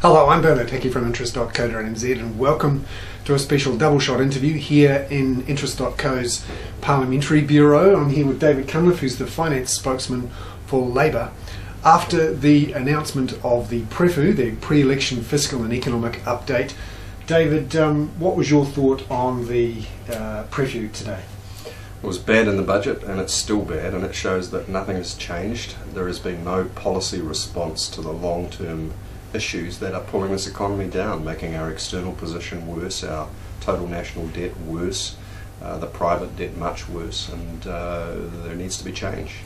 Hello, I'm Bernard Hickey from Interest.co.nz and welcome to a special double shot interview here in Interest.co's Parliamentary Bureau. I'm here with David Cunliffe, who's the finance spokesman for Labour. After the announcement of the Prefu, the pre-election fiscal and economic update, David, what was your thought on the Prefu today? It was bad in the budget, and it's still bad, and it shows that nothing has changed. There has been no policy response to the long-term issues that are pulling this economy down, making our external position worse, our total national debt worse, the private debt much worse, and there needs to be change.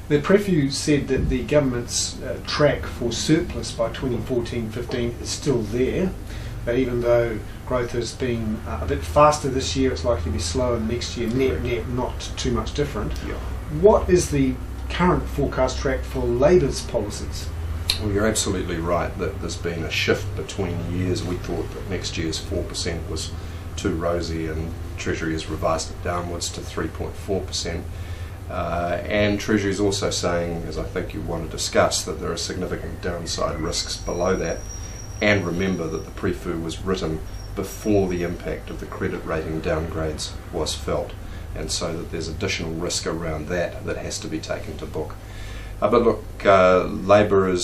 The Prefu said that the government's track for surplus by 2014-15 is still there, but even though growth has been a bit faster this year, it's likely to be slower next year, net not too much different. Yeah. What is the current forecast track for Labour's policies? Well, you're absolutely right that there's been a shift between years. We thought that next year's 4% was too rosy, and Treasury has revised it downwards to 3.4%. And Treasury is also saying, as I think you want to discuss, that there are significant downside risks below that. And remember that the Prefu was written before the impact of the credit rating downgrades was felt, and so that there's additional risk around that has to be taken to book. But look, Labour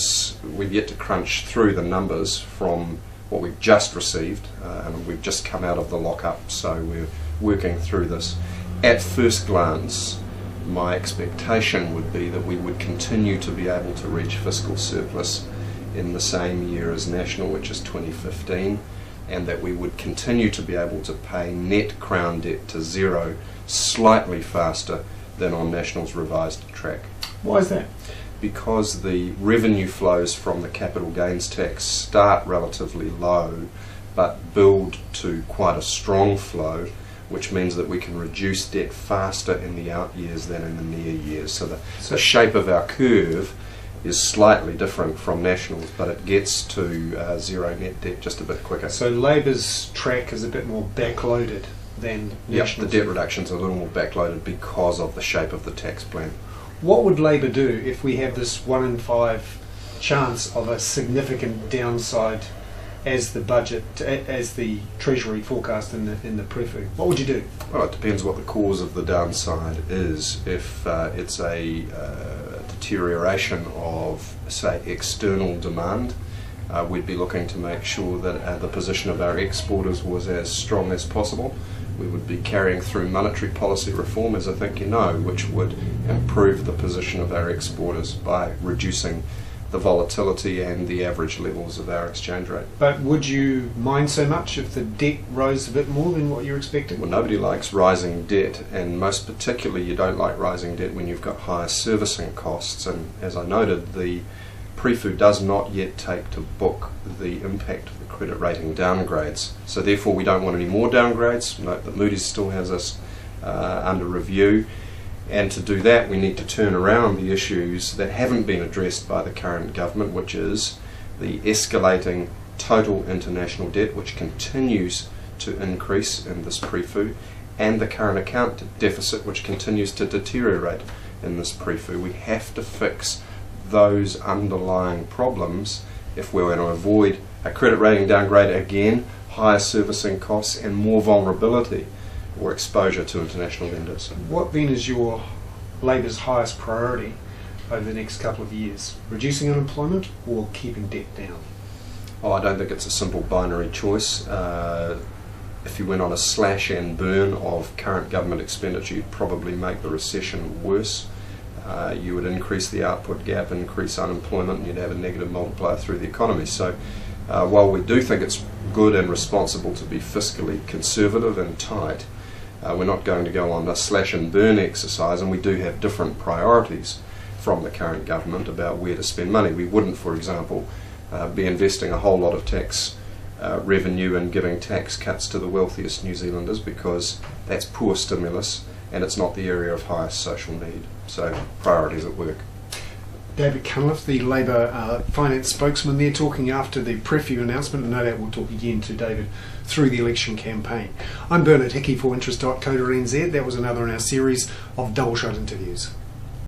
we've yet to crunch through the numbers from what we've just received, and we've just come out of the lock-up, so we're working through this. At first glance, my expectation would be that we would continue to be able to reach fiscal surplus in the same year as National, which is 2015, and that we would continue to be able to pay net Crown debt to zero slightly faster than on National's revised track. Why is that? Because the revenue flows from the capital gains tax start relatively low but build to quite a strong flow, which means that we can reduce debt faster in the out years than in the near years. So the shape of our curve is slightly different from National's, but it gets to zero net debt just a bit quicker. So Labour's track is a bit more backloaded than National's? Yep, the debt reduction's a little more backloaded because of the shape of the tax plan. What would Labour do if we have this 1 in 5 chance of a significant downside as the Treasury forecast in the Prefu? What would you do? Well, it depends what the cause of the downside is. If it's a deterioration of, say, external demand, we'd be looking to make sure that the position of our exporters was as strong as possible. We would be carrying through monetary policy reform, as I think you know, which would improve the position of our exporters by reducing the volatility and the average levels of our exchange rate. But would you mind so much if the debt rose a bit more than what you're expecting? Well, nobody likes rising debt, and most particularly you don't like rising debt when you've got higher servicing costs, and as I noted, the Prefu does not yet take to book the impact of the credit rating downgrades. So therefore we don't want any more downgrades. Note that Moody's still has us under review, and to do that we need to turn around the issues that haven't been addressed by the current government, which is the escalating total international debt, which continues to increase in this Prefu, and the current account deficit, which continues to deteriorate in this Prefu. We have to fix those underlying problems if we're going to avoid a credit rating downgrade again, higher servicing costs and more vulnerability or exposure to international lenders. What then is your Labour's highest priority over the next couple of years? Reducing unemployment or keeping debt down? Oh, I don't think it's a simple binary choice. If you went on a slash and burn of current government expenditure, you'd probably make the recession worse. You would increase the output gap, increase unemployment, and you'd have a negative multiplier through the economy. So while we do think it's good and responsible to be fiscally conservative and tight, we're not going to go on a slash and burn exercise, and we do have different priorities from the current government about where to spend money. We wouldn't, for example, be investing a whole lot of tax revenue and giving tax cuts to the wealthiest New Zealanders, because that's poor stimulus and it's not the area of highest social need. So priorities at work. David Cunliffe, the Labour finance spokesman there, talking after the Prefu announcement, and no doubt we'll talk again to David through the election campaign. I'm Bernard Hickey for Interest.co.nz. That was another in our series of double shot interviews.